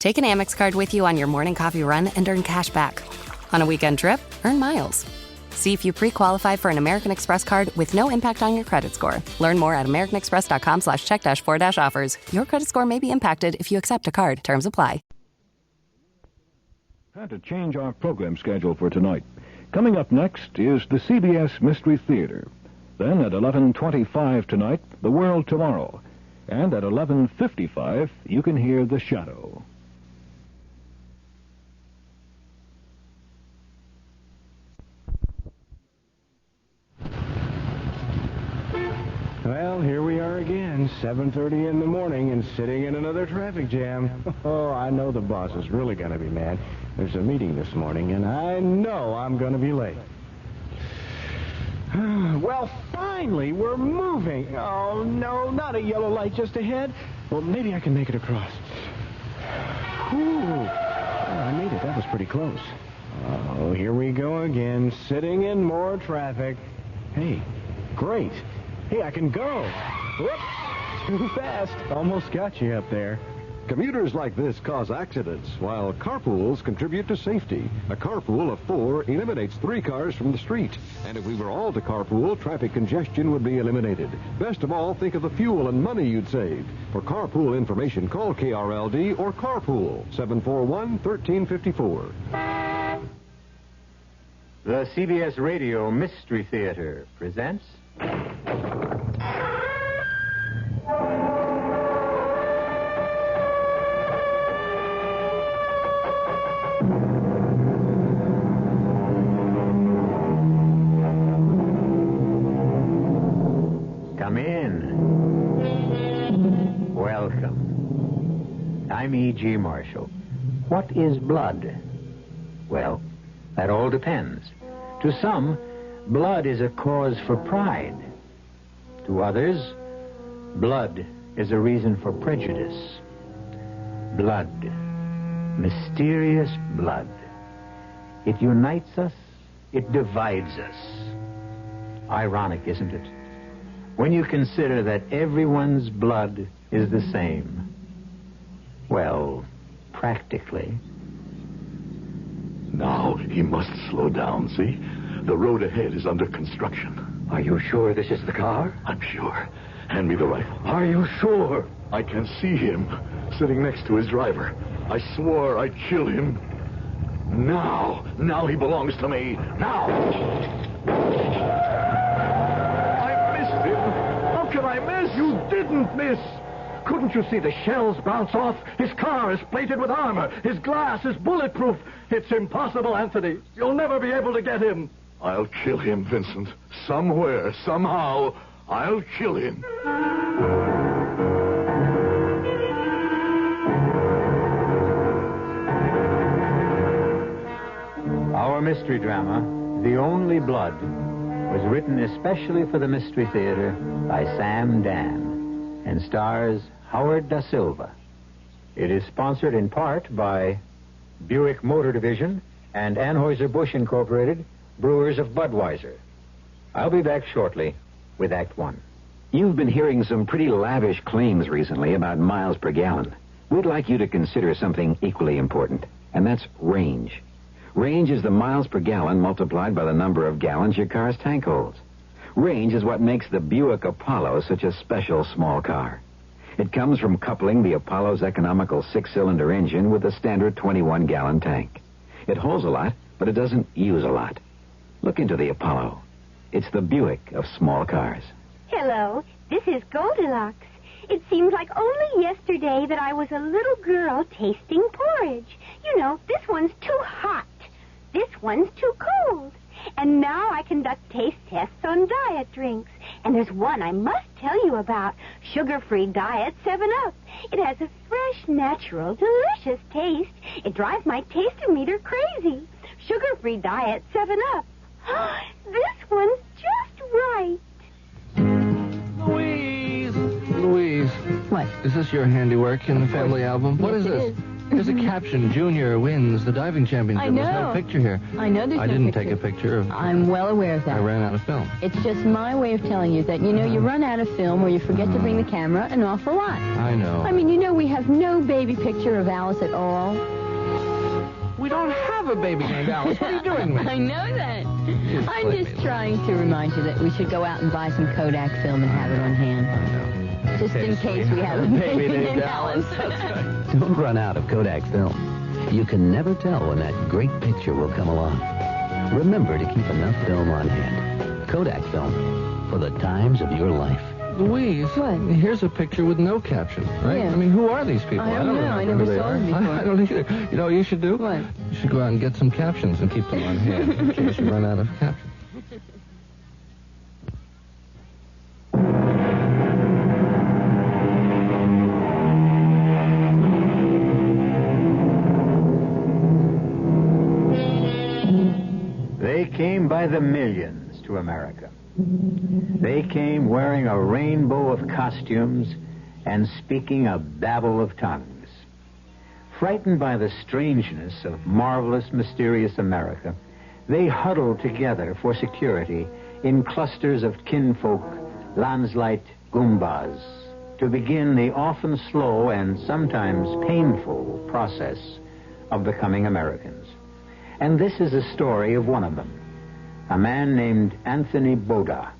Take an Amex card with you on your morning coffee run and earn cash back. On a weekend trip, earn miles. See if you pre-qualify for an American Express card with no impact on your credit score. Learn more at americanexpress.com/check-4-offers. Your credit score may be impacted if you accept a card. Terms apply. Had to change our program schedule for tonight. Coming up next is the CBS Mystery Theater. Then at 11:25 tonight, The World Tomorrow. And at 11:55, you can hear The Shadow. Well, here we are again, 7:30 in the morning and sitting in another traffic jam. Oh, I know the boss is really going to be mad. There's a meeting this morning, and I know I'm going to be late. Well, finally, we're moving. Oh, no, not a yellow light just ahead. Well, maybe I can make it across. Whew. Oh, I made it. That was pretty close. Oh, here we go again, sitting in more traffic. Hey, great. Hey, I can go. Whoop. Too fast. Almost got you up there. Commuters like this cause accidents, while carpools contribute to safety. A carpool of 4 eliminates 3 cars from the street. And if we were all to carpool, traffic congestion would be eliminated. Best of all, think of the fuel and money you'd save. For carpool information, call KRLD or Carpool, 741-1354. The CBS Radio Mystery Theater presents... Come in. Welcome. I'm E.G. Marshall. What is blood? Well, that all depends. To some, blood is a cause for pride. To others, blood is a reason for prejudice. Blood. Mysterious blood. It unites us. It divides us. Ironic, isn't it? When you consider that everyone's blood is the same. Well, practically. Now he must slow down, see? The road ahead is under construction. Are you sure this is the car? I'm sure. Hand me the rifle. Are you sure? I can see him sitting next to his driver. I swore I'd kill him. Now he belongs to me. Now! How can I miss? You didn't miss. Couldn't you see the shells bounce off? His car is plated with armor. His glass is bulletproof. It's impossible, Anthony. You'll never be able to get him. I'll kill him, Vincent. Somewhere, somehow, I'll kill him. Our mystery drama, The Only Blood, was written especially for the Mystery Theater by Sam Dan and stars Howard Da Silva. It is sponsored in part by Buick Motor Division and Anheuser-Busch Incorporated, brewers of Budweiser. I'll be back shortly with Act One. You've been hearing some pretty lavish claims recently about miles per gallon. We'd like you to consider something equally important, and that's range. Range is the miles per gallon multiplied by the number of gallons your car's tank holds. Range is what makes the Buick Apollo such a special small car. It comes from coupling the Apollo's economical 6-cylinder engine with the standard 21-gallon tank. It holds a lot, but it doesn't use a lot. Look into the Apollo. It's the Buick of small cars. Hello, this is Goldilocks. It seems like only yesterday that I was a little girl tasting porridge. You know, this one's too hot. This one's too cold. And now I conduct taste tests on diet drinks. And there's one I must tell you about. Sugar-free diet 7-Up. It has a fresh, natural, delicious taste. It drives my taste-o-meter crazy. Sugar-free diet 7-Up. This one's just right. Louise! What? Is this your handiwork in the family album? What is this? There's a caption, Junior wins the diving championship. I know. There's no picture here. I know there's I no didn't picture. take a picture of... I'm well aware of that. I ran out of film. It's just my way of telling you that, you run out of film or you forget to bring the camera an awful lot. I know. I mean, we have no baby picture of Alice at all. We don't have a baby named Alice. What are you doing, man? I know that. I'm just trying to remind you that we should go out and buy some Kodak film and have it on hand. I know. Just in case we have a baby named Alice. Don't run out of Kodak film. You can never tell when that great picture will come along. Remember to keep enough film on hand. Kodak film, for the times of your life. Louise, What? Here's a picture with no caption, right? Yeah. I mean, who are these people? I don't know. remember I never who they saw are. them before. I don't either. You know what you should do? What? You should go out and get some captions and keep them on hand in case you run out of captions. They came by the millions to America. They came wearing a rainbow of costumes and speaking a babble of tongues. Frightened by the strangeness of marvelous, mysterious America, they huddled together for security in clusters of kinfolk, Landsleit Goombas, to begin the often slow and sometimes painful process of becoming Americans. And this is a story of one of them, a man named Anthony Boda.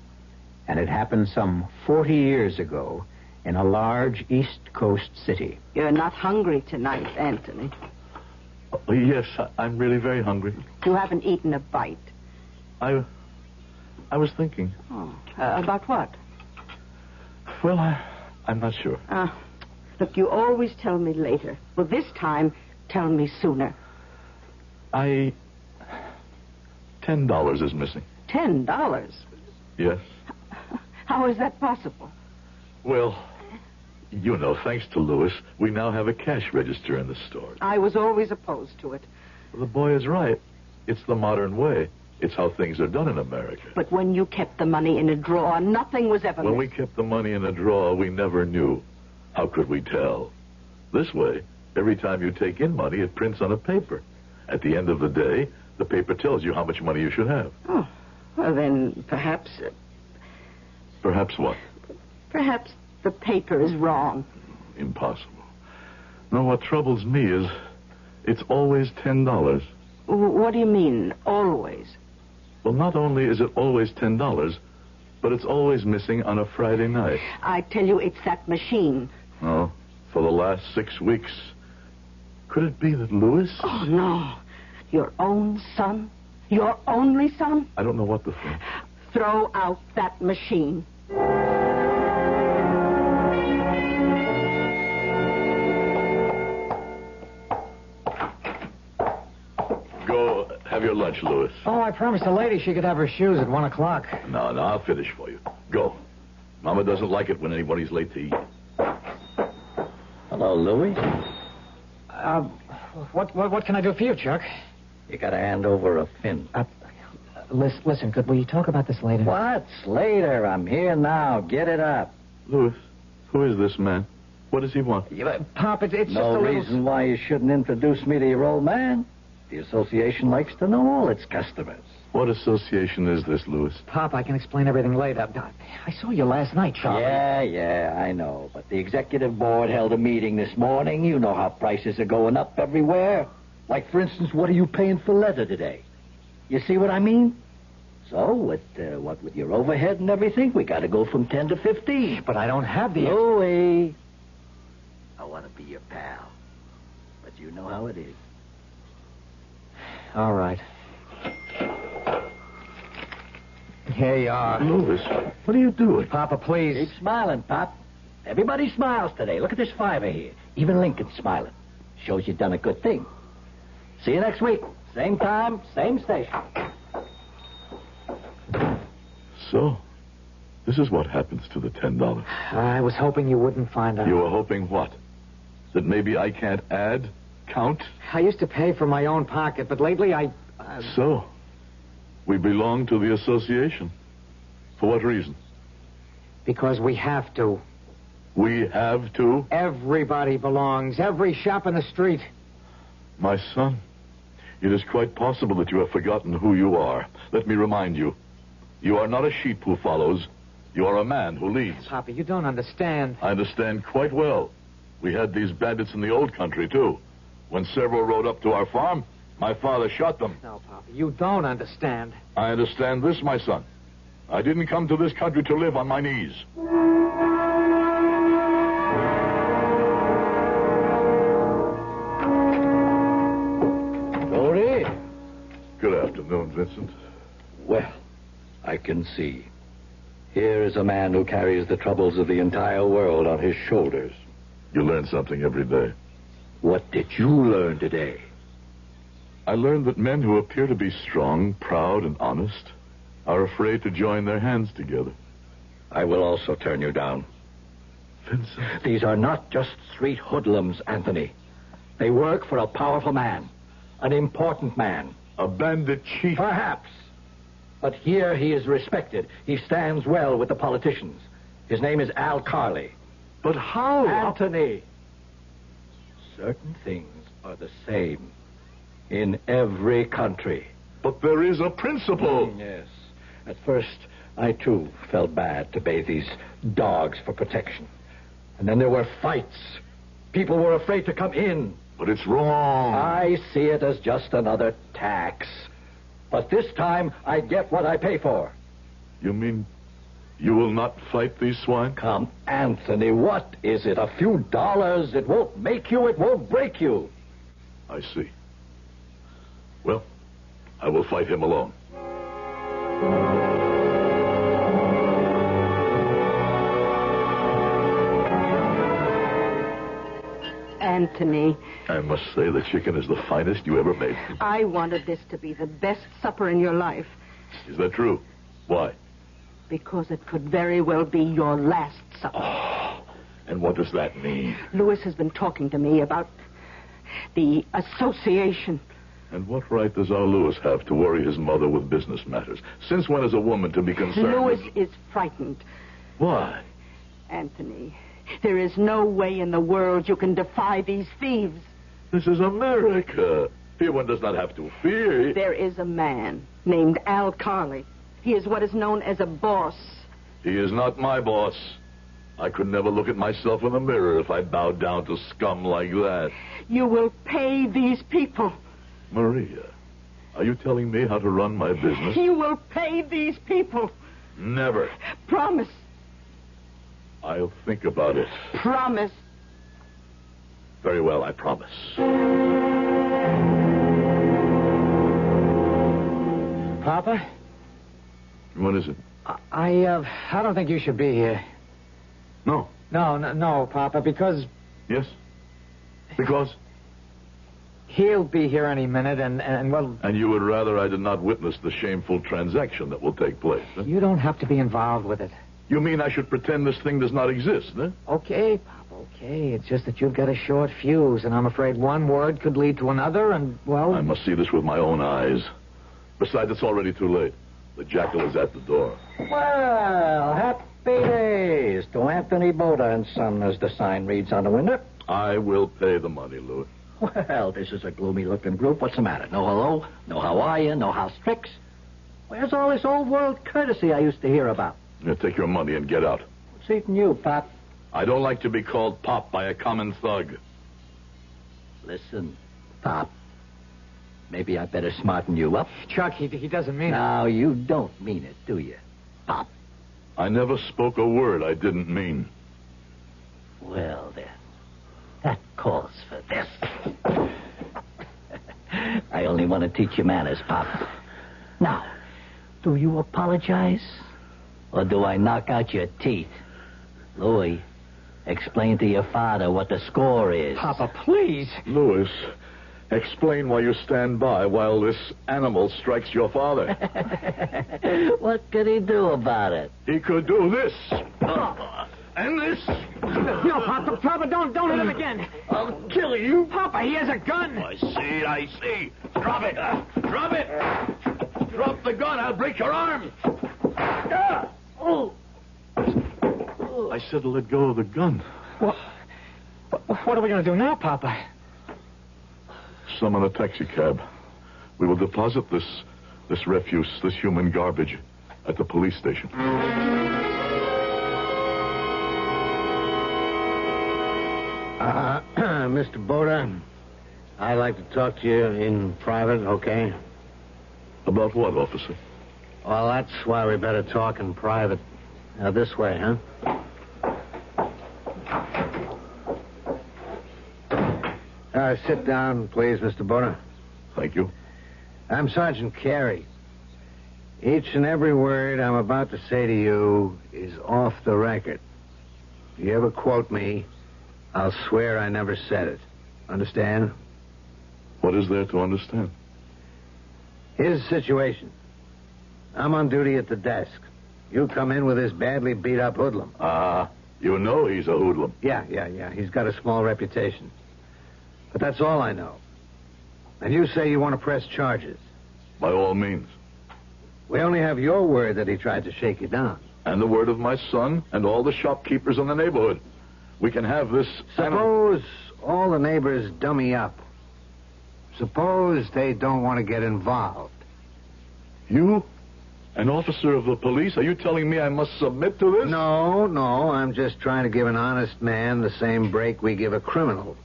And it happened some 40 years ago in a large East Coast city. You're not hungry tonight, Anthony. Oh, yes, I'm really very hungry. You haven't eaten a bite. I was thinking. Oh, about what? Well, I'm not sure. Look, you always tell me later. Well, this time, tell me sooner. $10 is missing. $10? Yes. How is that possible? Well, thanks to Louis, we now have a cash register in the store. I was always opposed to it. The boy is right. It's the modern way. It's how things are done in America. But when you kept the money in a drawer, nothing was ever... When we kept the money in a drawer, we never knew. How could we tell? This way, every time you take in money, it prints on a paper. At the end of the day, the paper tells you how much money you should have. Oh, well then, perhaps... Perhaps what? Perhaps the paper is wrong. Impossible. No, what troubles me is it's always $10. What do you mean, always? Well, not only is it always $10, but it's always missing on a Friday night. I tell you, it's that machine. Oh, for the last 6 weeks. Could it be that Louis... Oh, no. Your own son? Your only son? I don't know what to think. Throw out that machine. Go have your lunch, Louis. Oh, I promised the lady she could have her shoes at 1 o'clock. No, I'll finish for you. Go. Mama doesn't like it when anybody's late to eat. Hello, Louis. What can I do for you, Chuck? You gotta hand over a fin. Listen, could we talk about this later? What's later? I'm here now. Get it up. Louis, who is this man? What does he want? Pop, it's just a No little... reason why you shouldn't introduce me to your old man. The association likes to know all its customers. What association is this, Louis? Pop, I can explain everything later. I saw you last night, Charlie. Yeah, I know. But the executive board held a meeting this morning. You know how prices are going up everywhere. Like, for instance, what are you paying for leather today? You see what I mean? So, with your overhead and everything, we got to go from 10 to 15. But I don't have the... Louis, I want to be your pal. But you know how it is. All right. Here you are. Louis, what are you doing? Papa, please. Keep smiling, Pop. Everybody smiles today. Look at this fiver here. Even Lincoln's smiling. Shows you've done a good thing. See you next week. Same time, same station. So, this is what happens to the $10. I was hoping you wouldn't find out. You were hoping what? That maybe I can't add? Count? I used to pay from my own pocket, but lately I... So, we belong to the association. For what reason? Because we have to. We have to? Everybody belongs. Every shop in the street. My son, it is quite possible that you have forgotten who you are. Let me remind you. You are not a sheep who follows. You are a man who leads. Papa, you don't understand. I understand quite well. We had these bandits in the old country, too. When several rode up to our farm, my father shot them. No, Papa, you don't understand. I understand this, my son. I didn't come to this country to live on my knees. Dory? Good afternoon, Vincent. Well, I can see. Here is a man who carries the troubles of the entire world on his shoulders. You learn something every day. What did you learn today? I learned that men who appear to be strong, proud, and honest are afraid to join their hands together. I will also turn you down. Vincent. These are not just street hoodlums, Anthony. They work for a powerful man, an important man. A bandit chief? Perhaps. But here he is respected. He stands well with the politicians. His name is Al Carley. But how? Anthony. Certain things are the same in every country. But there is a principle. Yes. At first, I too felt bad to pay these dogs for protection. And then there were fights. People were afraid to come in. But it's wrong. I see it as just another tax. But this time, I get what I pay for. You mean you will not fight these swine? Come, Anthony, what is it? A few dollars? It won't make you, it won't break you. I see. Well, I will fight him alone. Anthony. I must say the chicken is the finest you ever made. I wanted this to be the best supper in your life. Is that true? Why? Because it could very well be your last supper. Oh, and what does that mean? Louis has been talking to me about the association. And what right does our Louis have to worry his mother with business matters? Since when is a woman to be concerned? Louis is frightened. Why? Anthony, there is no way in the world you can defy these thieves. This is America. Here one does not have to fear. There is a man named Al Carley. He is what is known as a boss. He is not my boss. I could never look at myself in the mirror if I bowed down to scum like that. You will pay these people. Maria, are you telling me how to run my business? You will pay these people. Never. Promise. I'll think about it. Promise. Very well, I promise. Papa? What is it? I don't think you should be here. No. No, Papa, because... Yes? Because? He'll be here any minute, and well... And you would rather I did not witness the shameful transaction that will take place, huh? You don't have to be involved with it. You mean I should pretend this thing does not exist, huh? Okay, Papa, okay. It's just that you've got a short fuse, and I'm afraid one word could lead to another, and, well... I must see this with my own eyes. Besides, it's already too late. The jackal is at the door. Well, happy days to Anthony Boda and Son, as the sign reads on the window. I will pay the money, Louis. Well, this is a gloomy-looking group. What's the matter? No hello? No how are you? No house tricks? Where's all this old-world courtesy I used to hear about? Now, take your money and get out. What's eating you, Pop? I don't like to be called Pop by a common thug. Listen, Pop. Maybe I better smarten you up. Chuck, he doesn't mean it. No, you don't mean it, do you, Pop? I never spoke a word I didn't mean. Well, then, that calls for this. I only want to teach you manners, Pop. Now, do you apologize? Or do I knock out your teeth? Louis, explain to your father what the score is. Papa, please. Louis, explain why you stand by while this animal strikes your father. What could he do about it? He could do this. And this. No, Papa, don't hit him again. I'll kill you. Papa, he has a gun. I see. Drop it. Drop it. Drop the gun. I'll break your arm. I said to let go of the gun. What are we going to do now, Papa? summon a taxi cab. We will deposit this refuse, this human garbage, at the police station. Mr. Boda, I'd like to talk to you in private, okay? About what, officer? Well, that's why we better talk in private. This way, huh? Sit down, please, Mr. Boda. Thank you. I'm Sergeant Carey. Each and every word I'm about to say to you is off the record. If you ever quote me, I'll swear I never said it. Understand? What is there to understand? Here's the situation. I'm on duty at the desk. You come in with this badly beat-up hoodlum. You know he's a hoodlum. Yeah. He's got a small reputation. But that's all I know. And you say you want to press charges. By all means. We only have your word that he tried to shake you down. And the word of my son and all the shopkeepers in the neighborhood. We can have this... Suppose all the neighbors dummy up. Suppose they don't want to get involved. You? An officer of the police? Are you telling me I must submit to this? No. I'm just trying to give an honest man the same break we give a criminal.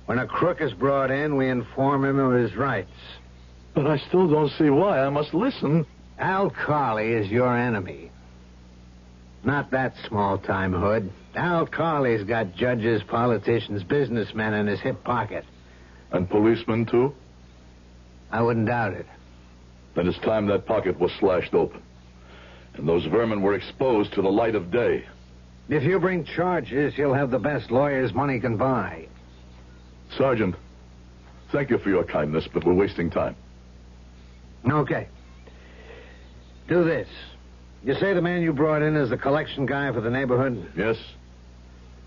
When a crook is brought in, we inform him of his rights. But I still don't see why. I must listen. Al Carley is your enemy. Not that small-time hood. Al Carley's got judges, politicians, businessmen in his hip pocket. And policemen, too? I wouldn't doubt it. Then it's time that pocket was slashed open. And those vermin were exposed to the light of day. If you bring charges, you'll have the best lawyers money can buy. Sergeant, thank you for your kindness, but we're wasting time. Okay. Do this. You say the man you brought in is the collection guy for the neighborhood? Yes.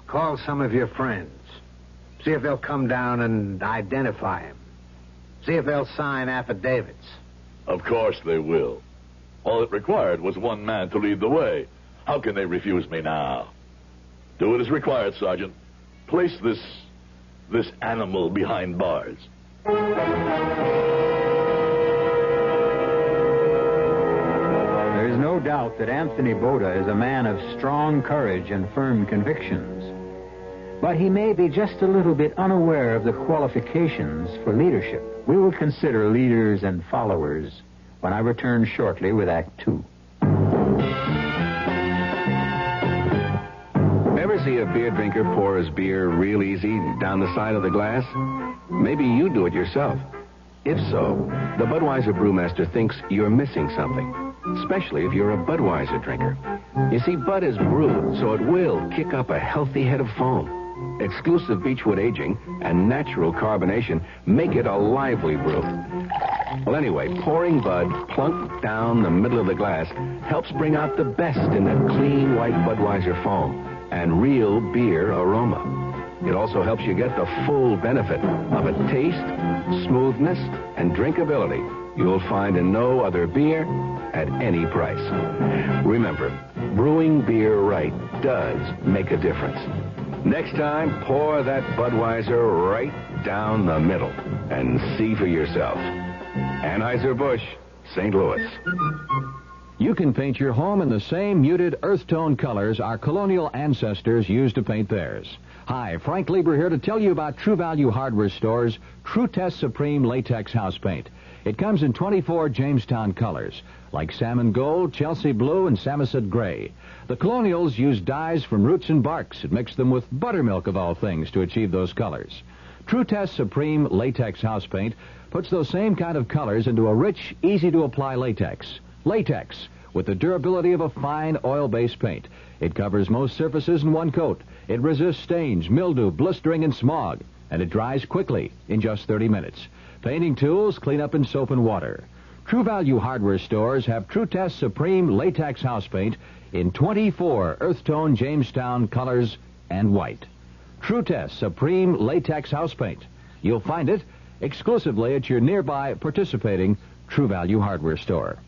Call some of your friends. See if they'll come down and identify him. See if they'll sign affidavits. Of course they will. All it required was one man to lead the way. How can they refuse me now? Do it as required, Sergeant. Place this animal behind bars. There is no doubt that Anthony Boda is a man of strong courage and firm convictions. But he may be just a little bit unaware of the qualifications for leadership. We will consider leaders and followers when I return shortly with Act 2. Ever see a beer drinker pour his beer real easy down the side of the glass? Maybe you do it yourself. If so, the Budweiser brewmaster thinks you're missing something, especially if you're a Budweiser drinker. You see, Bud is brewed, so it will kick up a healthy head of foam. Exclusive beechwood aging and natural carbonation make it a lively brew. Well, anyway, pouring Bud plunk down the middle of the glass helps bring out the best in that clean white Budweiser foam and real beer aroma. It also helps you get the full benefit of a taste, smoothness, and drinkability you'll find in no other beer at any price. Remember, brewing beer right does make a difference. Next time, pour that Budweiser right down the middle and see for yourself. Anheuser-Busch, St. Louis. You can paint your home in the same muted earth tone colors our colonial ancestors used to paint theirs. Hi, Frank Lieber here to tell you about True Value Hardware Store's True Test Supreme Latex House Paint. It comes in 24 Jamestown colors, like salmon gold, Chelsea blue, and Samoset gray. The colonials used dyes from roots and barks and mixed them with buttermilk of all things to achieve those colors. True Test Supreme Latex House Paint puts those same kind of colors into a rich, easy-to-apply latex. Latex, with the durability of a fine oil-based paint. It covers most surfaces in one coat. It resists stains, mildew, blistering, and smog. And it dries quickly, in just 30 minutes. Painting tools clean up in soap and water. True Value Hardware Stores have True Test Supreme Latex House Paint in 24 earth tone Jamestown colors and white. True Test Supreme Latex House Paint. You'll find it exclusively at your nearby participating True Value Hardware Store.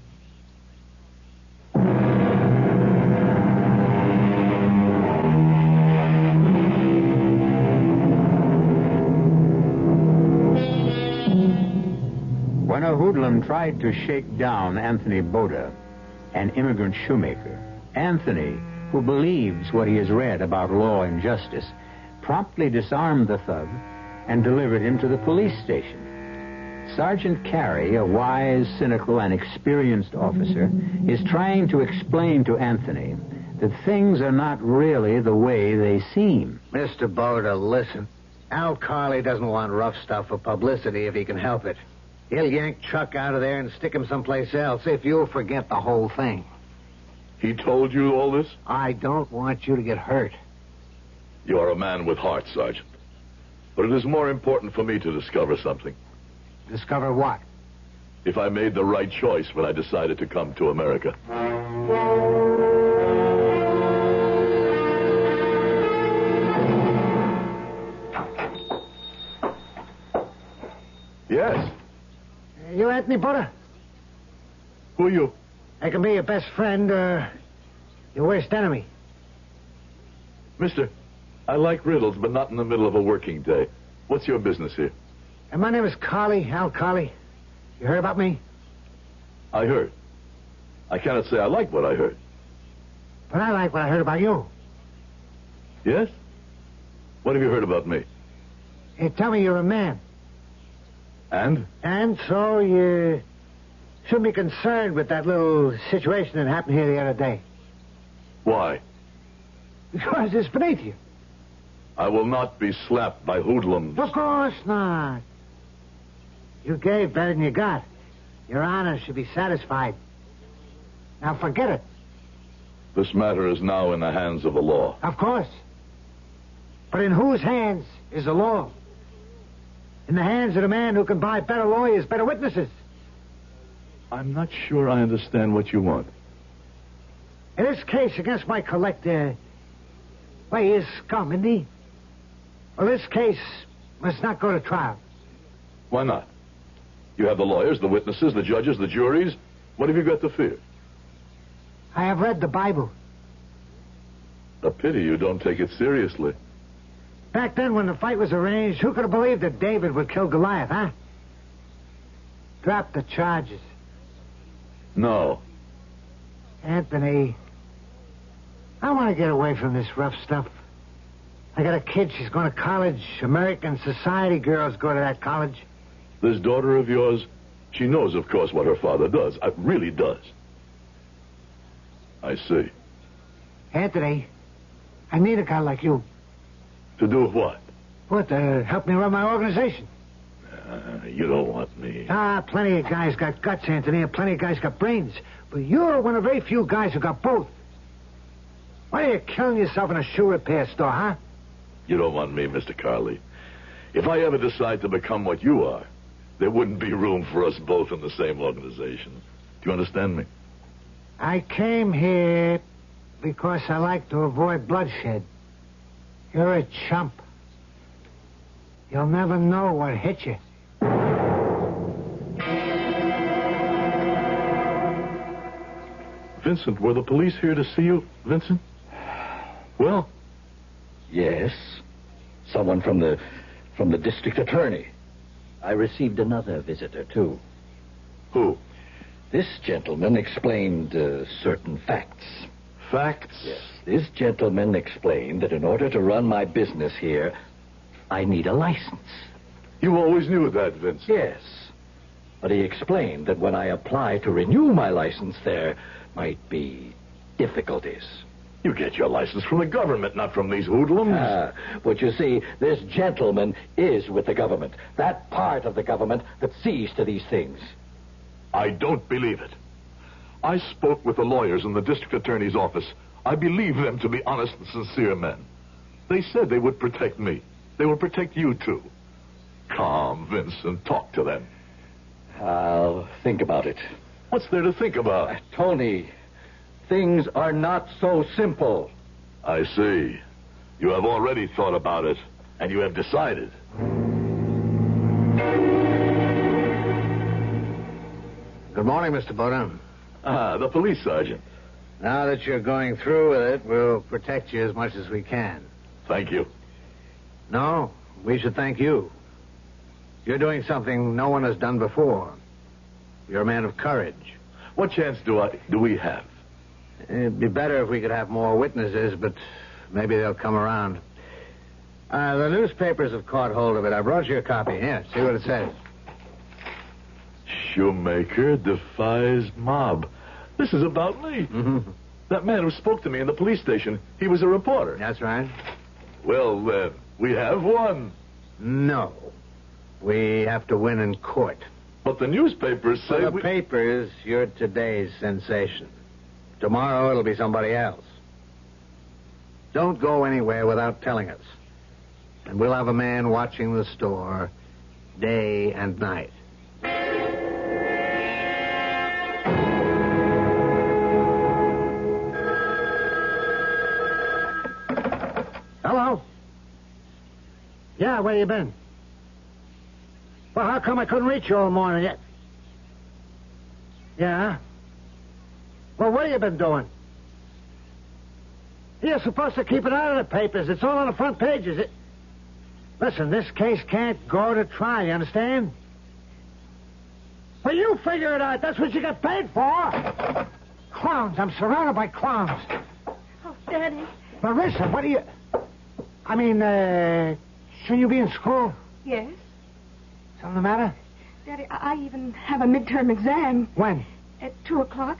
When a hoodlum tried to shake down Anthony Boda, an immigrant shoemaker, Anthony, who believes what he has read about law and justice, promptly disarmed the thug and delivered him to the police station. Sergeant Carey, a wise, cynical, and experienced officer, is trying to explain to Anthony that things are not really the way they seem. Mr. Boda, listen. Al Carley doesn't want rough stuff for publicity if he can help it. He'll yank Chuck out of there and stick him someplace else if you'll forget the whole thing. He told you all this? I don't want you to get hurt. You are a man with heart, Sergeant. But it is more important for me to discover something. Discover what? If I made the right choice when I decided to come to America. Yes. You Anthony Boda? Who are you? I can be your best friend or your worst enemy. Mister, I like riddles, but not in the middle of a working day. What's your business here? And my name is Carley, Al Carley. You heard about me? I heard. I cannot say I like what I heard. But I like what I heard about you. Yes? What have you heard about me? Hey, tell me you're a man. And? And so you shouldn't be concerned with that little situation that happened here the other day. Why? Because it's beneath you. I will not be slapped by hoodlums. Of course not. You gave better than you got. Your honor should be satisfied. Now forget it. This matter is now in the hands of the law. Of course. But in whose hands is the law? In the hands of the man who can buy better lawyers, better witnesses. I'm not sure I understand what you want. In this case against my collector, why, he is scum, isn't he? Well, this case must not go to trial. Why not? You have the lawyers, the witnesses, the judges, the juries. What have you got to fear? I have read the Bible. A pity you don't take it seriously. Back then, when the fight was arranged, who could have believed that David would kill Goliath, huh? Drop the charges. No. Anthony, I want to get away from this rough stuff. I got a kid. She's going to college. American society girls go to that college. This daughter of yours, she knows, of course, what her father does. Really does. I see. Anthony, I need a guy like you. To do what? What, to help me run my organization? You don't want me. Plenty of guys got guts, Anthony, and plenty of guys got brains. But you're one of very few guys who got both. Why are you killing yourself in a shoe repair store, huh? You don't want me, Mr. Carley. If I ever decide to become what you are, there wouldn't be room for us both in the same organization. Do you understand me? I came here because I like to avoid bloodshed. You're a chump. You'll never know what hit you. Vincent, were the police here to see you, Vincent? Well? Yes. Someone from the district attorney. I received another visitor, too. Who? This gentleman explained certain facts. Facts? Yes. This gentleman explained that in order to run my business here, I need a license. You always knew that, Vincent? Yes. But he explained that when I apply to renew my license, there might be difficulties. You get your license from the government, not from these hoodlums. But you see, this gentleman is with the government. That part of the government that sees to these things. I don't believe it. I spoke with the lawyers in the district attorney's office. I believe them to be honest and sincere men. They said they would protect me. They will protect you, too. Calm, Vincent. Talk to them. I'll think about it. What's there to think about? Tony, things are not so simple. I see. You have already thought about it, and you have decided. Good morning, Mr. Boda. The police sergeant. Now that you're going through with it, we'll protect you as much as we can. Thank you. No, we should thank you. You're doing something no one has done before. You're a man of courage. What chance do we have? It'd be better if we could have more witnesses, but maybe they'll come around. The newspapers have caught hold of it. I brought you a copy. Here, see what it says. Shoemaker defies mob. This is about me. Mm-hmm. That man who spoke to me in the police station, he was a reporter. That's right. Well, we have won. No. We have to win in court. But the newspapers say For the papers, you're today's sensation. Tomorrow it'll be somebody else. Don't go anywhere without telling us. And we'll have a man watching the store day and night. Hello? Yeah, where you been? Well, how come I couldn't reach you all morning yet? Yeah? Well, what have you been doing? You're supposed to keep it out of the papers. It's all on the front pages. Listen, this case can't go to trial, you understand? Well, you figure it out. That's what you get paid for. Clowns. I'm surrounded by clowns. Oh, Daddy. Marissa, what do you... I mean, shouldn't you be in school? Yes? Something the matter? Daddy, I even have a midterm exam. When? At 2 o'clock.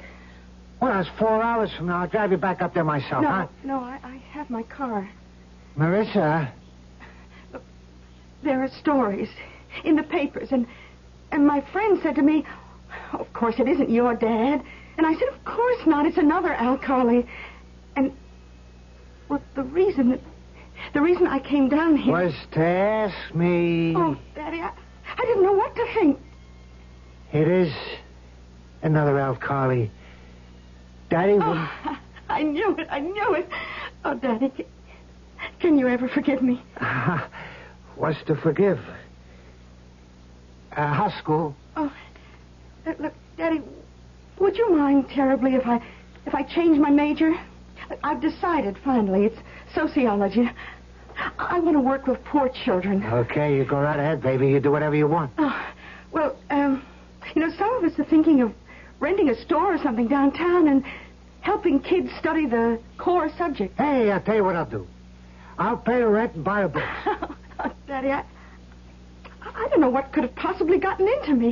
Well, that's 4 hours from now. I'll drive you back up there myself, huh? No, I have my car. Marissa? Look, there are stories in the papers, and my friend said to me, of course, it isn't your dad. And I said, of course not. It's another alkali. And, well, the reason I came down here... was to ask me... Oh, Daddy, I didn't know what to think. It is another alkali. Daddy wouldn't... Oh, I knew it. Oh, Daddy, can you ever forgive me? What's to forgive? High school. Oh, look, Daddy, would you mind terribly if I change my major? I've decided, finally. It's sociology. I want to work with poor children. Okay, you go right ahead, baby. You do whatever you want. Oh, well, some of us are thinking of renting a store or something downtown and helping kids study the core subject. Hey, I'll tell you what I'll do. I'll pay the rent and buy a book. Oh, Daddy, I don't know what could have possibly gotten into me.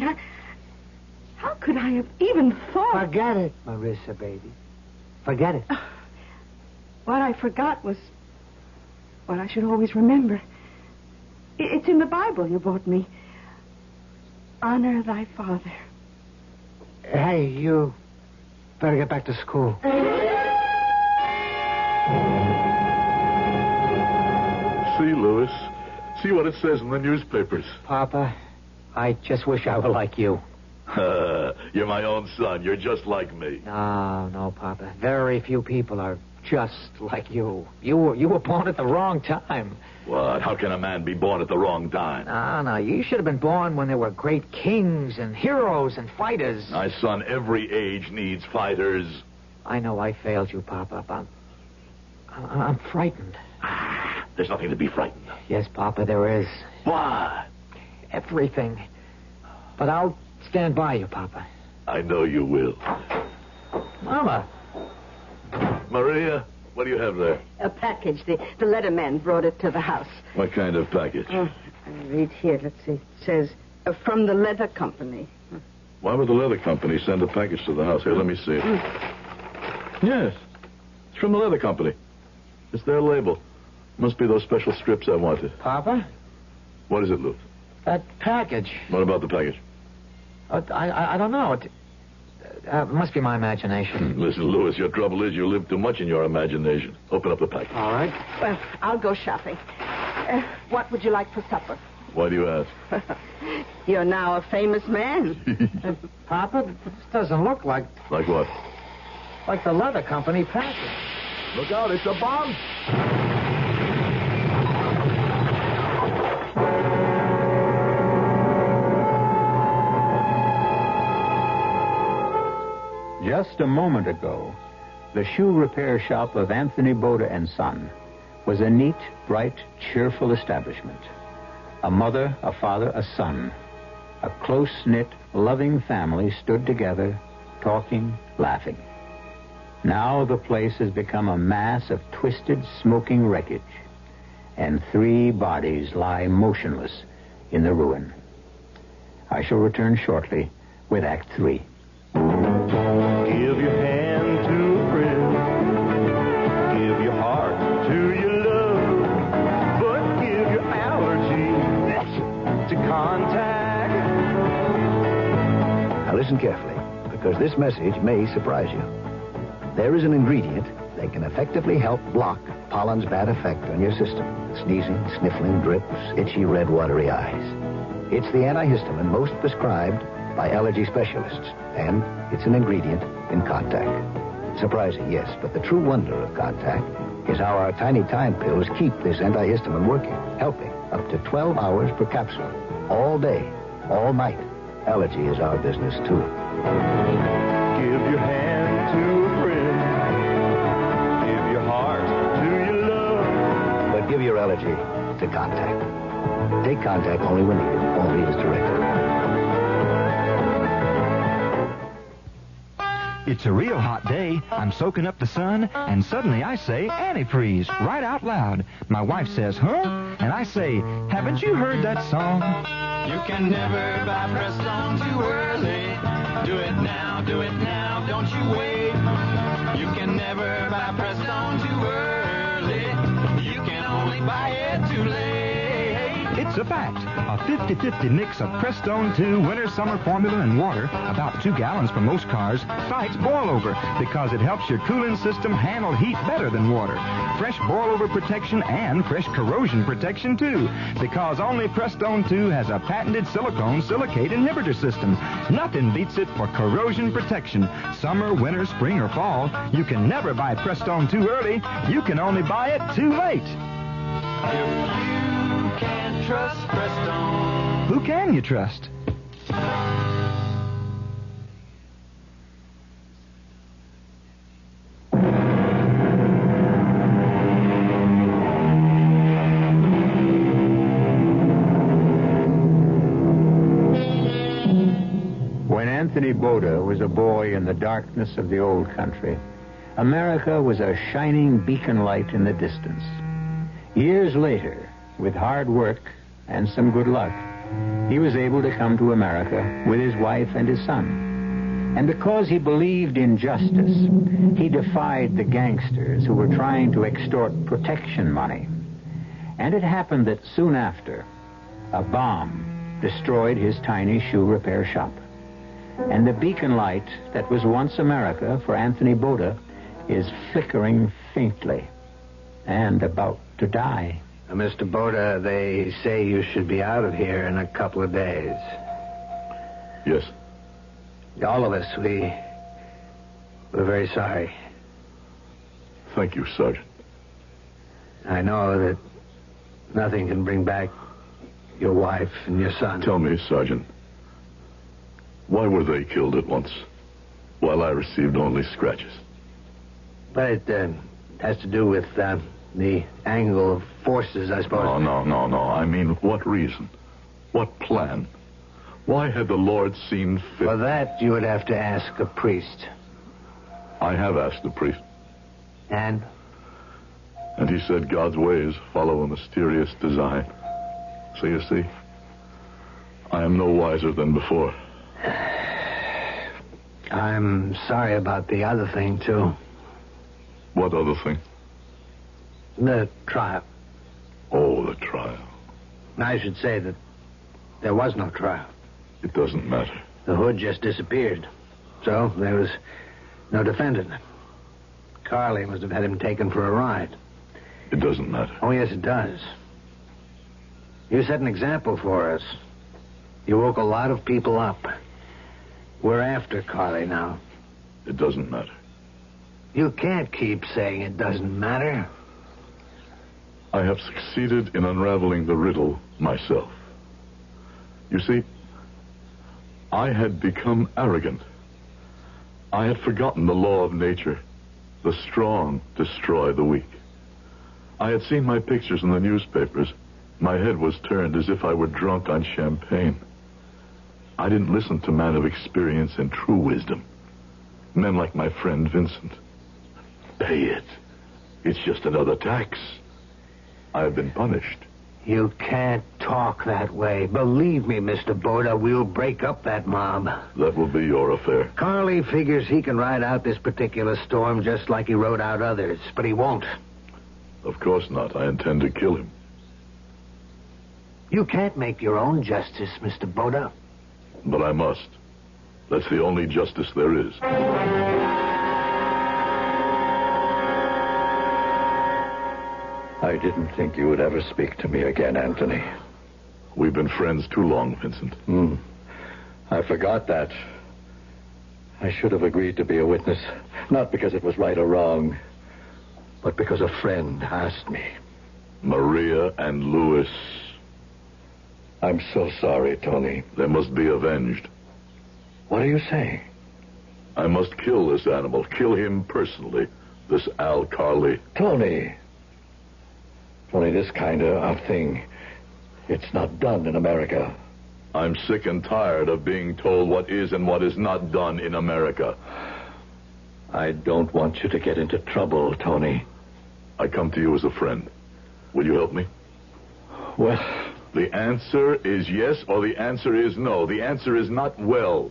How could I have even thought... Forget it, Marissa, baby. Forget it. What I forgot was what I should always remember. It's in the Bible you bought me. Honor thy father. Hey, you better get back to school. See, Louis. See what it says in the newspapers. Papa, I just wish I were like you. You're my own son. You're just like me. No, Papa. Very few people are just like you. You were born at the wrong time. What? How can a man be born at the wrong time? No. You should have been born when there were great kings and heroes and fighters. My son, every age needs fighters. I know I failed you, Papa, but I'm frightened. There's nothing to be frightened of. Yes, Papa, there is. What? Everything. But I'll stand by you, Papa. I know you will. Mama. Maria, what do you have there? A package. The letterman brought it to the house. What kind of package? I read here. Let's see. It says, from the leather company. Why would the leather company send a package to the house? Here, let me see it. Yes. It's from the leather company. It's their label. Must be those special strips I wanted. Papa? What is it, Lou? That package. What about the package? I don't know. It must be my imagination. Listen, Louis, your trouble is you live too much in your imagination. Open up the package. All right. Well, I'll go shopping. What would you like for supper? Why do you ask? You're now a famous man. Papa, this doesn't look like... Like what? Like the leather company package. Look out, it's a bomb! Just a moment ago, the shoe repair shop of Anthony Boda and Son was a neat, bright, cheerful establishment. A mother, a father, a son. A close-knit, loving family stood together, talking, laughing. Now the place has become a mass of twisted, smoking wreckage, and 3 bodies lie motionless in the ruin. I shall return shortly with Act 3. Give your hand to a friend. Give your heart to your love. But give your allergy to contact. Now listen carefully, because this message may surprise you. There is an ingredient that can effectively help block pollen's bad effect on your system. Sneezing, sniffling, drips, itchy, red, watery eyes. It's the antihistamine most prescribed by allergy specialists, and it's an ingredient in Contact. Surprising, yes, but the true wonder of Contact is how our tiny time pills keep this antihistamine working, helping up to 12 hours per capsule, all day, all night. Allergy is our business, too. Give your hand to a friend. Give your heart to your love. But give your allergy to Contact. Take Contact only when needed. All read as directed. It's a real hot day. I'm soaking up the sun, and suddenly I say, antifreeze, right out loud. My wife says, huh? And I say, haven't you heard that song? You can never buy Prestone too early. Do it now, don't you wait. You can never buy Prestone too early. You can only buy it too late. It's a fact. A 50-50 mix of Prestone 2 winter-summer formula and water, about 2 gallons for most cars, fights boil-over because it helps your cooling system handle heat better than water. Fresh boil-over protection and fresh corrosion protection, too, because only Prestone 2 has a patented silicone silicate inhibitor system. Nothing beats it for corrosion protection. Summer, winter, spring, or fall, you can never buy Prestone too early. You can only buy it too late. Can't trust Prestone. Who can you trust? When Anthony Boda was a boy in the darkness of the old country, America was a shining beacon light in the distance. Years later, with hard work and some good luck, he was able to come to America with his wife and his son. And because he believed in justice, he defied the gangsters who were trying to extort protection money. And it happened that soon after, a bomb destroyed his tiny shoe repair shop. And the beacon light that was once America for Anthony Boda is flickering faintly and about to die. Mr. Boda, they say you should be out of here in a couple of days. Yes. All of us, we're very sorry. Thank you, Sergeant. I know that nothing can bring back your wife and your son. Tell me, Sergeant, why were they killed at once, while I received only scratches? But it has to do with the angle of forces, I suppose. No. I mean, what reason? What plan? Why had the Lord seen fit? For that, you would have to ask a priest. I have asked the priest. And? And he said God's ways follow a mysterious design. So you see, I am no wiser than before. I'm sorry about the other thing, too. What other thing? The trial. Oh, the trial. I should say that there was no trial. It doesn't matter. The hood just disappeared. So there was no defendant. Carly must have had him taken for a ride. It doesn't matter. Oh, yes, it does. You set an example for us. You woke a lot of people up. We're after Carly now. It doesn't matter. You can't keep saying it doesn't matter. I have succeeded in unraveling the riddle myself. You see, I had become arrogant. I had forgotten the law of nature. The strong destroy the weak. I had seen my pictures in the newspapers. My head was turned as if I were drunk on champagne. I didn't listen to men of experience and true wisdom. Men like my friend Vincent. Pay it. It's just another tax. I've been punished. You can't talk that way. Believe me, Mr. Boda, we'll break up that mob. That will be your affair. Carly figures he can ride out this particular storm just like he rode out others, but he won't. Of course not. I intend to kill him. You can't make your own justice, Mr. Boda. But I must. That's the only justice there is. I didn't think you would ever speak to me again, Anthony. We've been friends too long, Vincent. I forgot that. I should have agreed to be a witness, not because it was right or wrong, but because a friend asked me. Maria and Louis. I'm so sorry, Tony. They must be avenged. What are you saying? I must kill this animal. Kill him personally. This Al Carly. Tony, this kind of thing, it's not done in America. I'm sick and tired of being told what is and what is not done in America. I don't want you to get into trouble, Tony. I come to you as a friend. Will you help me? Well, the answer is yes or the answer is no. The answer is not well.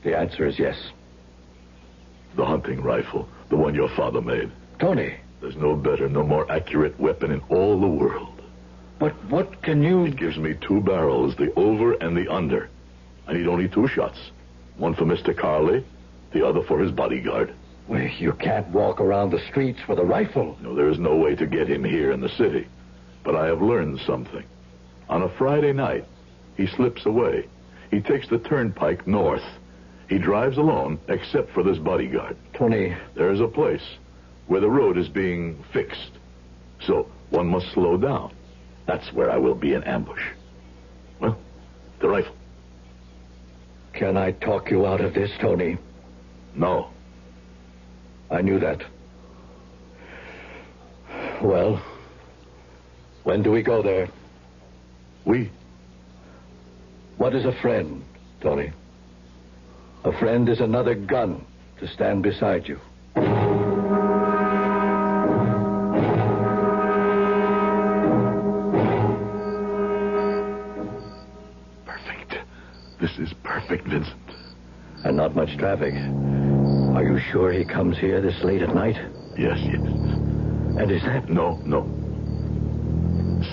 The answer is yes. The hunting rifle, the one your father made. Tony. There's no better, no more accurate weapon in all the world. But what can you... It gives me 2 barrels, the over and the under. I need only 2 shots. One for Mr. Carly, the other for his bodyguard. Well, you can't walk around the streets with a rifle. No, there is no way to get him here in the city. But I have learned something. On a Friday night, he slips away. He takes the turnpike north. He drives alone, except for this bodyguard. Tony. There is a place where the road is being fixed. So one must slow down. That's where I will be in ambush. Well, the rifle. Can I talk you out of this, Tony? No. I knew that. Well, when do we go there? We. What is a friend, Tony? A friend is another gun to stand beside you. This is perfect, Vincent. And not much traffic. Are you sure he comes here this late at night? Yes. And is that... No.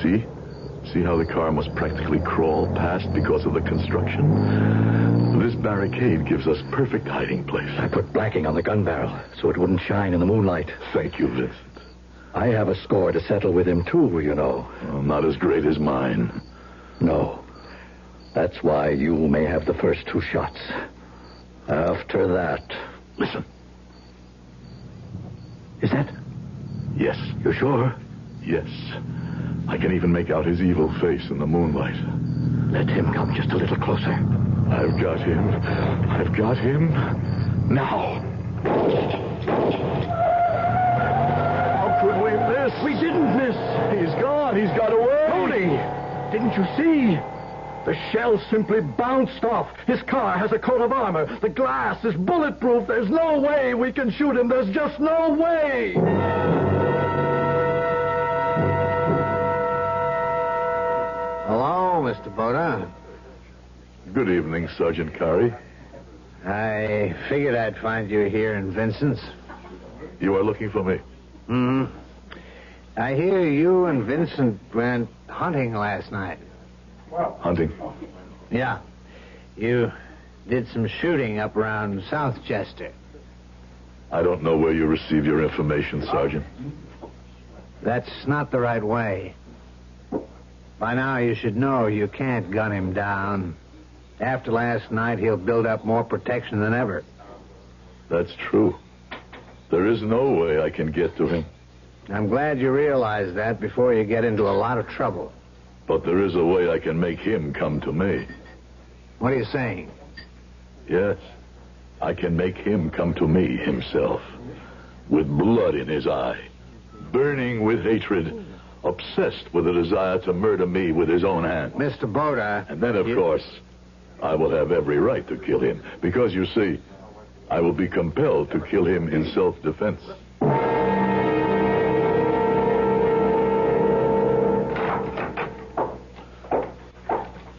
See? See how the car must practically crawl past because of the construction? This barricade gives us perfect hiding place. I put blacking on the gun barrel so it wouldn't shine in the moonlight. Thank you, Vincent. I have a score to settle with him, too, you know. Well, not as great as mine. No. That's why you may have the first 2 shots. After that... Listen. Is that? Yes. You sure? Yes. I can even make out his evil face in the moonlight. Let him come just a little closer. I've got him. Now. How could we miss? We didn't miss. He's gone. He's got away. Tony, didn't you see? The shell simply bounced off. His car has a coat of armor. The glass is bulletproof. There's no way we can shoot him. There's just no way. Hello, Mr. Boda. Good evening, Sergeant Carey. I figured I'd find you here in Vincent's. You are looking for me? I hear you and Vincent went hunting last night. Hunting? Yeah. You did some shooting up around South Chester. I don't know where you receive your information, Sergeant. That's not the right way. By now you should know you can't gun him down. After last night, he'll build up more protection than ever. That's true. There is no way I can get to him. I'm glad you realize that before you get into a lot of trouble. But there is a way I can make him come to me. What are you saying? Yes. I can make him come to me himself. With blood in his eye. Burning with hatred. Obsessed with a desire to murder me with his own hand. Mr. Boda... And then, of course, I will have every right to kill him, because, you see, I will be compelled to kill him in self-defense.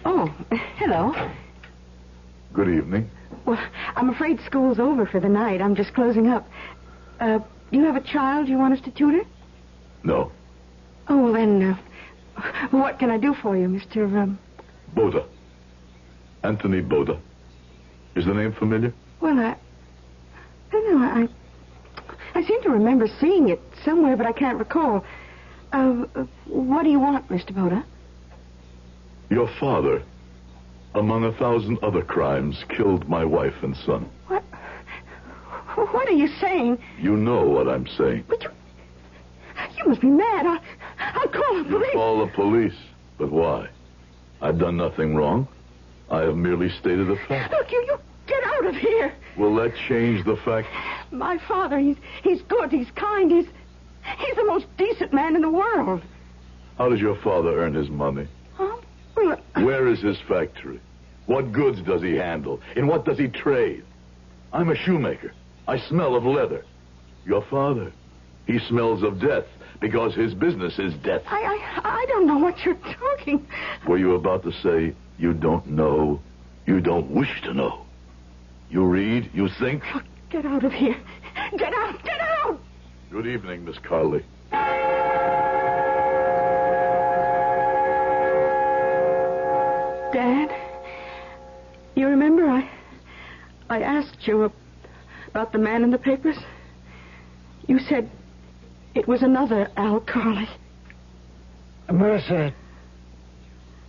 Oh, hello. Good evening. Well, I'm afraid school's over for the night. I'm just closing up. You have a child you want us to tutor? No. Oh, well, then, what can I do for you, Mr. Boda. Anthony Boda. Is the name familiar? Well, I don't know. I seem to remember seeing it somewhere, but I can't recall. What do you want, Mr. Boda? Your father, among 1,000 other crimes, killed my wife and son. What? What are you saying? You know what I'm saying. But you must be mad. I'll call the police. Call the police. But why? I've done nothing wrong. I have merely stated a fact. Look, you get out of here. Will that change the fact? My father, he's good, he's kind, he's the most decent man in the world. How does your father earn his money? Huh? Well, where is his factory? What goods does he handle? In what does he trade? I'm a shoemaker. I smell of leather. Your father, he smells of death because his business is death. I don't know what you're talking. Were you about to say you don't know, you don't wish to know? You read, you think? Look, get out of here. Get out, get out! Good evening, Miss Carley. Dad, you remember I asked you about the man in the papers? You said it was another Al Carley. Marissa,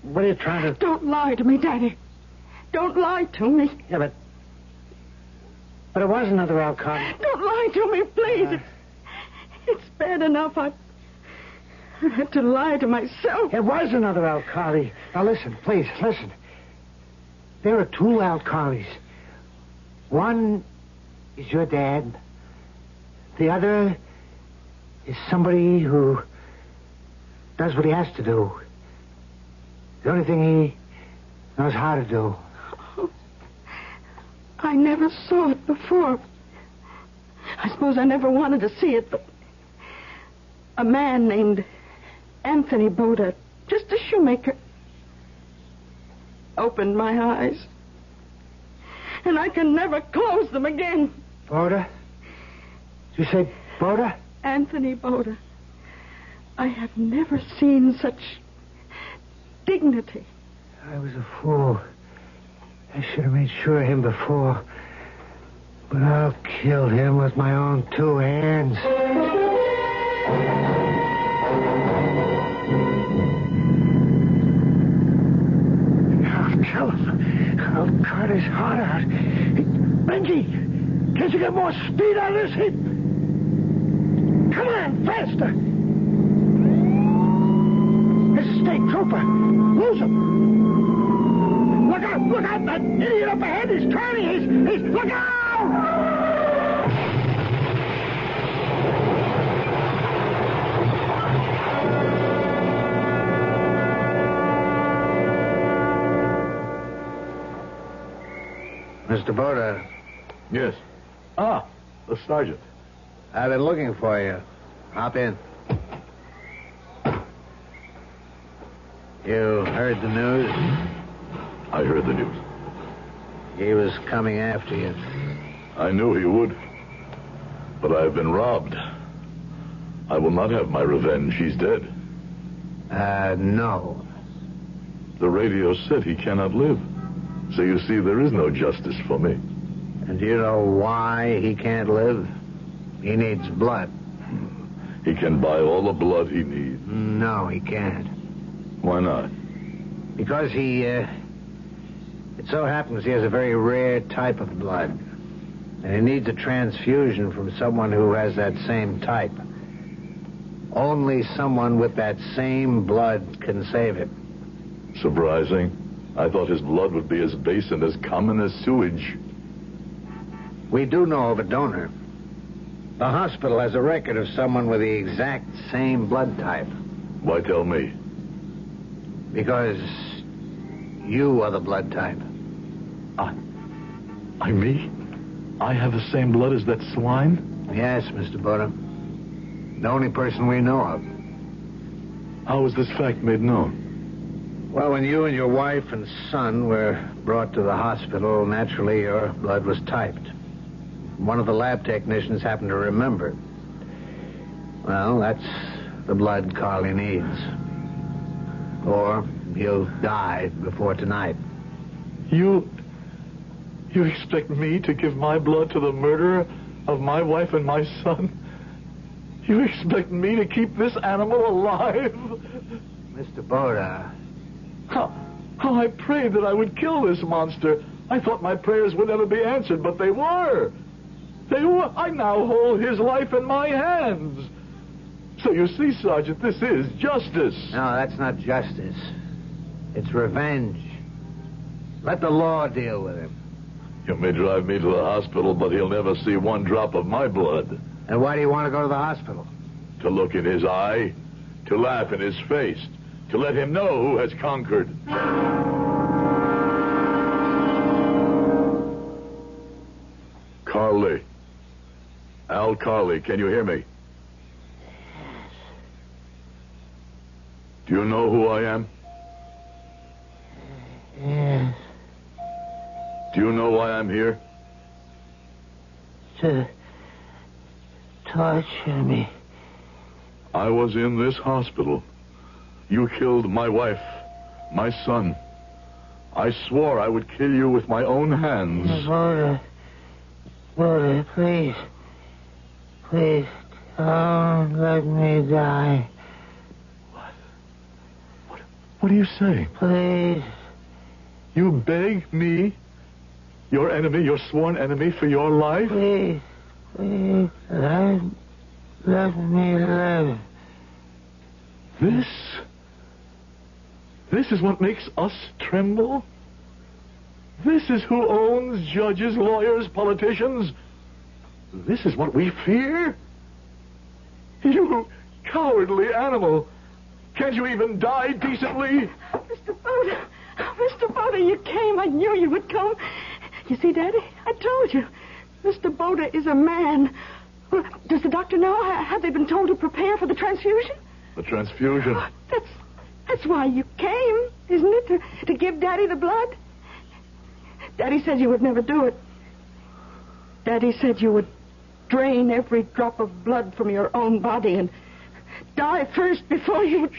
what are you trying to... Don't lie to me, Daddy. Don't lie to me. Yeah, but it was another Al Carley. Don't lie to me, please. It's bad enough. I had to lie to myself. It was another Al Carley. Now listen, please, listen. There are two Al Carleys. One is your dad. The other is somebody who does what he has to do. The only thing he knows how to do. I never saw it before. I suppose I never wanted to see it, but a man named Anthony Boda, just a shoemaker, opened my eyes. And I can never close them again. Boda? Did you say Boda? Anthony Boda. I have never seen such dignity. I was a fool. I should have made sure of him before. But I'll kill him with my own two hands. I'll kill him. I'll cut his heart out. Benji, can't you get more speed out of this? Come on, faster. There's a state trooper. Lose him. Look out, that idiot up ahead is turning. He's look out! Mr. Boda. Yes. Ah, the sergeant. I've been looking for you. Hop in. You heard the news? I heard the news. He was coming after you. I knew he would. But I have been robbed. I will not have my revenge. He's dead. No. The radio said he cannot live. So you see, there is no justice for me. And do you know why he can't live? He needs blood. He can buy all the blood he needs. No, he can't. Why not? Because it so happens he has a very rare type of blood. And he needs a transfusion from someone who has that same type. Only someone with that same blood can save him. Surprising. I thought his blood would be as base and as common as sewage. We do know of a donor. The hospital has a record of someone with the exact same blood type. Why tell me? Because you are the blood type. Me? I have the same blood as that swine? Yes, Mr. Boda. The only person we know of. How was this fact made known? Well, when you and your wife and son were brought to the hospital, naturally your blood was typed. One of the lab technicians happened to remember. Well, that's the blood Carly needs. Or he'll die before tonight. You expect me to give my blood to the murderer of my wife and my son? You expect me to keep this animal alive? Mr. Boda. How I prayed that I would kill this monster. I thought my prayers would never be answered, but they were. They were. I now hold his life in my hands. So you see, Sergeant, this is justice. No, that's not justice. It's revenge. Let the law deal with him. You may drive me to the hospital, but he'll never see one drop of my blood. And why do you want to go to the hospital? To look in his eye, to laugh in his face, to let him know who has conquered. Carly. Al Carly, can you hear me? Do you know who I am? Yes. Do you know why I'm here? To torture me. I was in this hospital. You killed my wife, my son. I swore I would kill you with my own hands. Boda, please. Please, don't let me die. What do you say? Please. You beg me, your enemy, your sworn enemy, for your life? Please, let me live. This is what makes us tremble? This is who owns judges, lawyers, politicians? This is what we fear? You cowardly animal. Can't you even die decently? Mr. Boda, you came. I knew you would come. You see, Daddy, I told you. Mr. Boda is a man. Well, does the doctor know? Have they been told to prepare for the transfusion? The transfusion? Oh, that's why you came, isn't it? To give Daddy the blood? Daddy said you would never do it. Daddy said you would drain every drop of blood from your own body and die first before you would...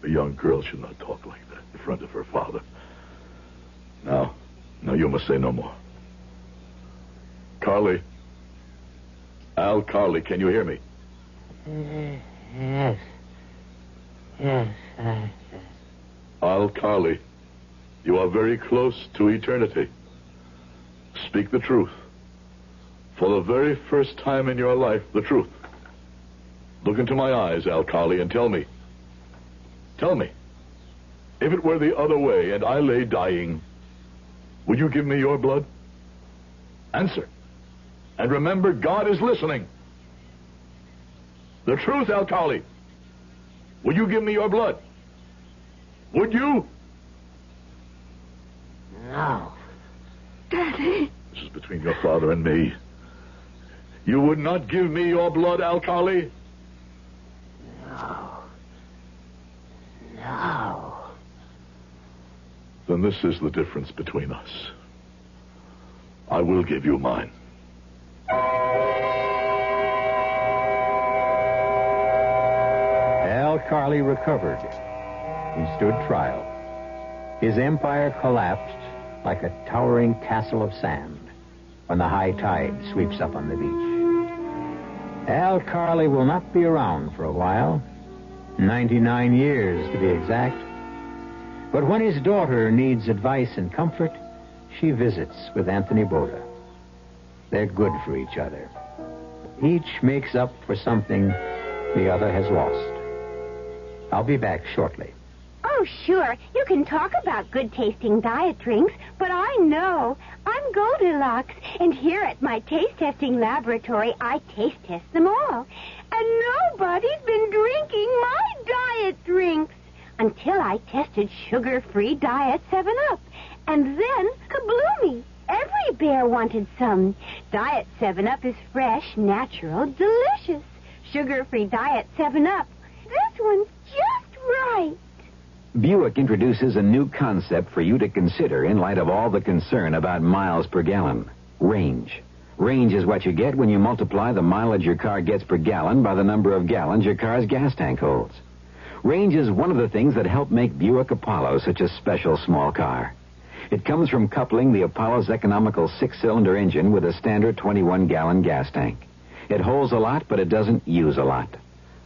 A young girl should not talk like that in front of her father. Now, you must say no more. Carly. Al Carly, can you hear me? Yes. Yes, Al Carly, you are very close to eternity. Speak the truth. For the very first time in your life, the truth. Look into my eyes, Al Carly, and tell me. Tell me. If it were the other way and I lay dying, would you give me your blood? Answer. And remember, God is listening. The truth, Al Carly. Would you give me your blood? Would you? No. Daddy. This is between your father and me. You would not give me your blood, Al Carly? No. Then this is the difference between us. I will give you mine. Al Carly recovered. He stood trial. His empire collapsed like a towering castle of sand when the high tide sweeps up on the beach. Al Carly will not be around for a while. 99 years, to be exact. But when his daughter needs advice and comfort, she visits with Anthony Boda. They're good for each other. Each makes up for something the other has lost. I'll be back shortly. Oh, sure. You can talk about good-tasting diet drinks, but I know. I'm Goldilocks, and here at my taste-testing laboratory, I taste-test them all. And nobody's been drinking my diet drinks until I tested sugar-free Diet 7-Up. And then, kabloomy! Every bear wanted some. Diet 7-Up is fresh, natural, delicious. Sugar-free Diet 7-Up. This one's just right. Buick introduces a new concept for you to consider in light of all the concern about miles per gallon. Range. Range is what you get when you multiply the mileage your car gets per gallon by the number of gallons your car's gas tank holds. Range is one of the things that help make Buick Apollo such a special small car. It comes from coupling the Apollo's economical 6-cylinder engine with a standard 21-gallon gas tank. It holds a lot, but it doesn't use a lot.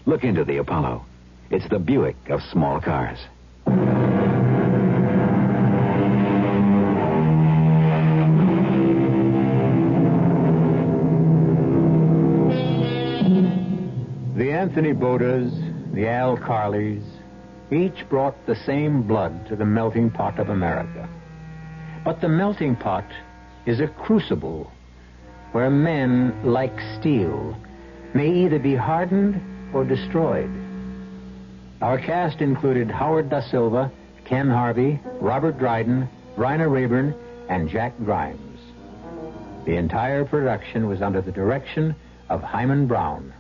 Look into the Apollo. It's the Buick of small cars. The Anthony Bodas, the Al Carleys, each brought the same blood to the melting pot of America. But the melting pot is a crucible where men, like steel, may either be hardened or destroyed. Our cast included Howard Da Silva, Ken Harvey, Robert Dryden, Bryna Rayburn, and Jack Grimes. The entire production was under the direction of Hyman Brown.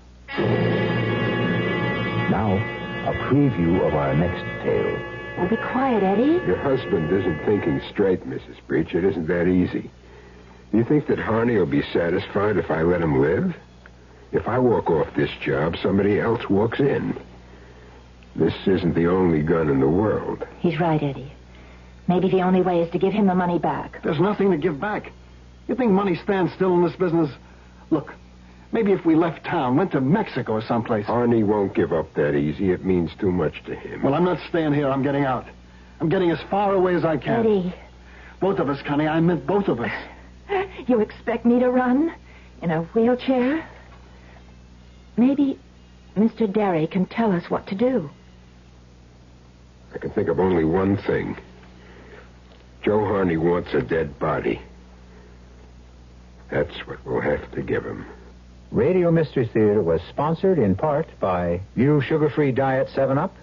Now, a preview of our next tale. Well, be quiet, Eddie. Your husband isn't thinking straight, Mrs. Breach. It isn't that easy. Do you think that Harney will be satisfied if I let him live? If I walk off this job, somebody else walks in. This isn't the only gun in the world. He's right, Eddie. Maybe the only way is to give him the money back. There's nothing to give back. You think money stands still in this business? Look, maybe if we left town, went to Mexico or someplace. Harney won't give up that easy. It means too much to him. Well, I'm not staying here. I'm getting out. I'm getting as far away as I can. Eddie. Both of us, Connie. I meant both of us. You expect me to run? In a wheelchair? Maybe Mr. Derry can tell us what to do. I can think of only one thing. Joe Harney wants a dead body. That's what we'll have to give him. Radio Mystery Theater was sponsored in part by New Sugar-Free Diet 7-Up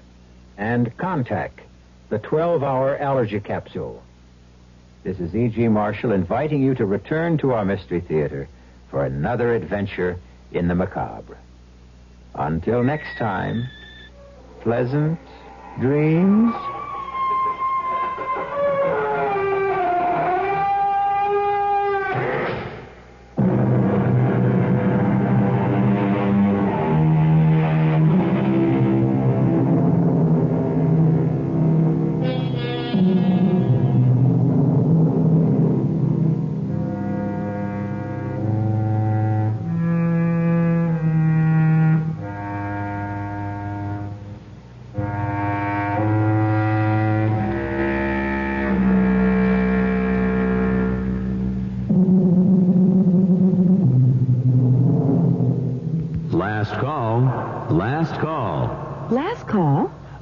and Contact, the 12-hour allergy capsule. This is E.G. Marshall inviting you to return to our Mystery Theater for another adventure in the macabre. Until next time, pleasant dreams.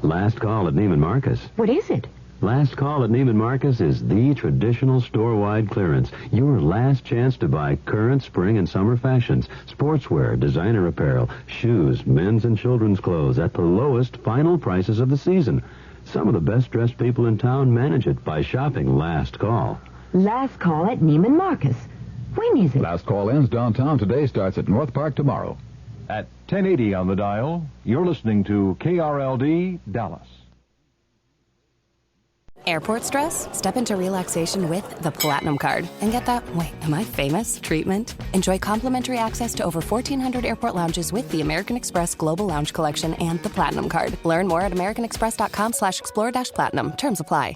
Last call at Neiman Marcus. What is it? Last call at Neiman Marcus is the traditional store-wide clearance. Your last chance to buy current spring and summer fashions, sportswear, designer apparel, shoes, men's and children's clothes at the lowest final prices of the season. Some of the best-dressed people in town manage it by shopping Last Call. Last call at Neiman Marcus. When is it? Last call ends downtown today, starts at North Park tomorrow. At 1080 on the dial, you're listening to KRLD Dallas. Airport stress? Step into relaxation with the Platinum Card and get that, wait, am I famous? Treatment. Enjoy complimentary access to over 1,400 airport lounges with the American Express Global Lounge Collection and the Platinum Card. Learn more at americanexpress.com/explore-platinum. Terms apply.